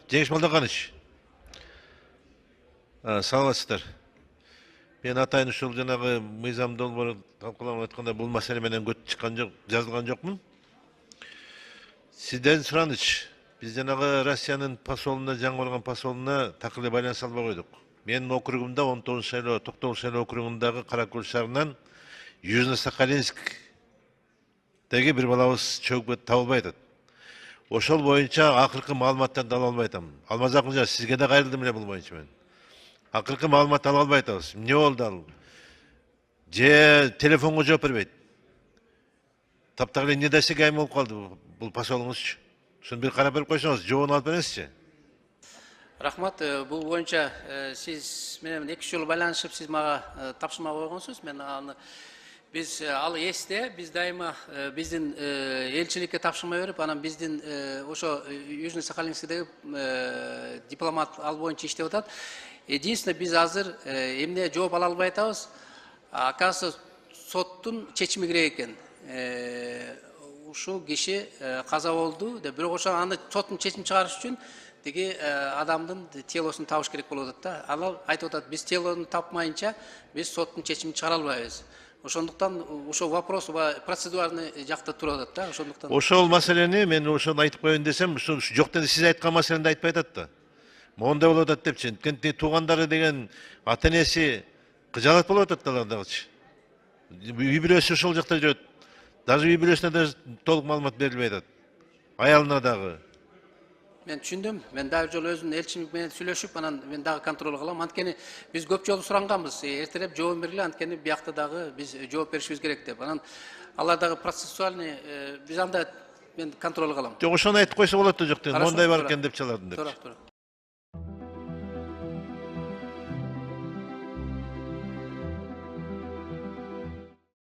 Жеңиш Молдоканович. Саламатсыздар. Мен атайын ушул жанагы мыйзам долбоору талкууланып атканда бул маселе менен көтүп чыккан жок, жазылган жокмун. Сизден сураныч. Биз жанагы Россиянын посолуна, жаңы болгон посолуна так эле байланыш албай койдук. Менин округумда 19 Токтогул шайлоо округундагы Каракөл шаарынан Южно-Сахалинсктеги бир балабыз чөгүп табылбай атат. Ошол боюнча акыркы маалыматтарды ала албай атам. Алмазак мырза, сизге да кайрылдым эле бул боюнча мен. Акыркы маалымат ала албай атабыз. Эмне болду ал? Же телефонго жооп бербейт. Таптак эле эмне десе кайым болуп калды бул посолуңузчу. Ушуну бир карап берип койсоңуз, жообун алып бересизчи. Рахмат, бул боюнча сиз менен 2 жолу байланышып, сиз мага тапшырма койгонсуз. Мен аны биз ал эсте, биз дайыма биздин элчиликке тапшырма берип, анан биздин ошо Южно-Сахалинскдеги дипломат ал боюнча иштеп атат. Единственное, биз азыр эмне жооп ала албай атабыз. Оказывается, соттун чечими керек экен. Ушул киши каза болду деп, бирок ошо аны соттун чечим чыгарыш үчүн тиги адамдын телосун табыш керек болуп атат да. Ал айтып атат, биз телону тапмайынча биз соттун чечимин чыгара албайбыз. Ошондуктан ошо вопрос процедурный жакта туруп атат да. Ошондуктан Ошол маселени мен ошону айтып коеюн десем, ушу жок деди, сиз айткан маселени айтпай атат да. Мондай болуп атат депчи. Анткени туугандары деген ата энеси кыжаалат болуп атат алардагычы. Үй бүлөсү ошол жакта жүрөт. Даже үй бүлөсүнө да толук маалымат берилбей атат. Аялына дагы. мен түшүндүм. Мен дагы жолу өзүмдүн элчим менен сүйлөшүп, анан мен дагы контроль кылам. Анткени биз көп жолу суранганбыз. Эртерээп жооп бергиле, анткени биякта дагы биз жооп беришибиз керек деп. Анан алар дагы процессуальный биз анда мен контроль кылам. Жок, ошону айтып койсо болот да, жок. Мондай бар экен деп чалардым деп. Туура.